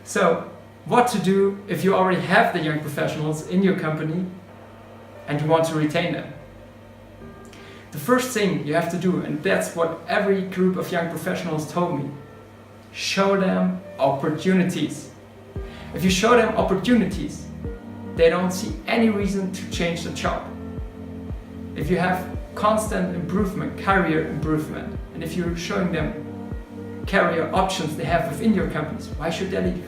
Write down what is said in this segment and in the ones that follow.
So, what to do if you already have the young professionals in your company and you want to retain them? The first thing you have to do, and that's what every group of young professionals told me, show them opportunities. If you show them opportunities, they don't see any reason to change the job. If you have constant improvement, career improvement, and if you're showing them career options they have within your companies, why should they leave?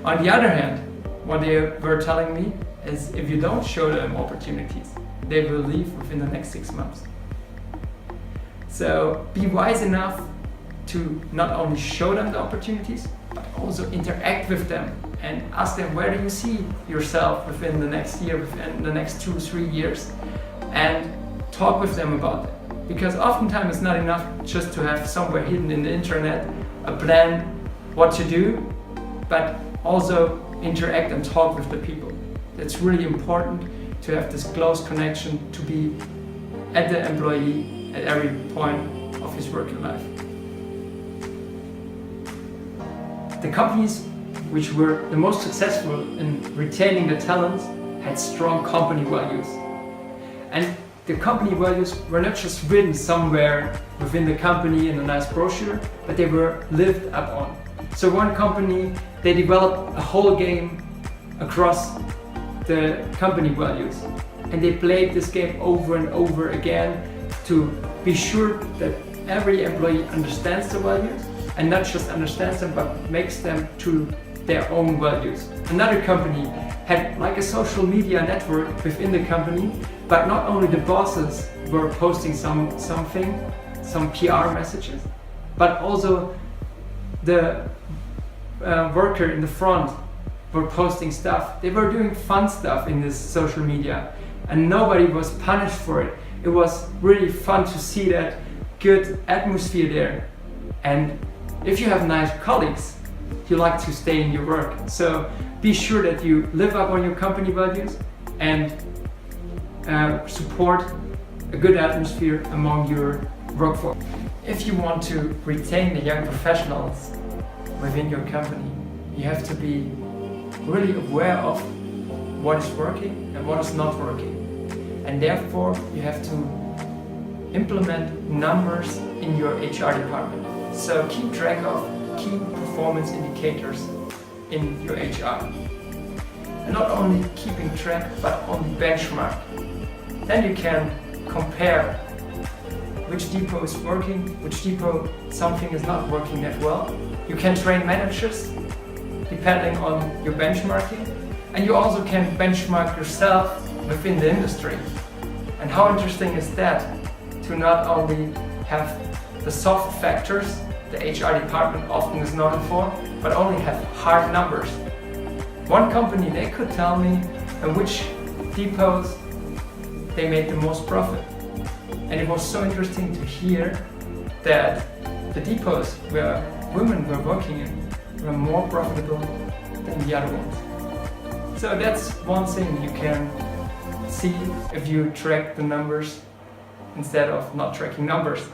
On the other hand, what they were telling me is if you don't show them opportunities, they will leave within the next 6 months. So be wise enough to not only show them the opportunities, but also interact with them and ask them, where do you see yourself within the next year, within the next 2-3 years, and talk with them about it. Because oftentimes it's not enough just to have somewhere hidden in the internet a plan what to do, but also interact and talk with the people. It's really important to have this close connection, to be at the employee at every point of his working life. The companies which were the most successful in retaining the talents had strong company values. And the company values were not just written somewhere within the company in a nice brochure, but they were lived up on. So one company, they developed a whole game across the company values. And they played this game over and over again to be sure that every employee understands the values, and not just understands them, but makes them to their own values. Another company had like a social media network within the company, but not only the bosses were posting some PR messages, but also the worker in the front were posting stuff. They were doing fun stuff in this social media, and nobody was punished for it. It was really fun to see that good atmosphere there. And if you have nice colleagues, you like to stay in your work. So be sure that you live up on your company values and support a good atmosphere among your workforce. If you want to retain the young professionals within your company, you have to be really aware of what is working and what is not working. And therefore, you have to implement numbers in your HR department. So keep track of key performance indicators in your HR. And not only keeping track, but only benchmark. Then you can compare which depot is working, which depot something is not working that well. You can train managers depending on your benchmarking. And you also can benchmark yourself within the industry. And how interesting is that, to not only have the soft factors the HR department often is known for, but only have hard numbers. One company, they could tell me in which depots they made the most profit. And it was so interesting to hear that the depots where women were working in were more profitable than the other ones. So that's one thing you can see if you track the numbers instead of not tracking numbers.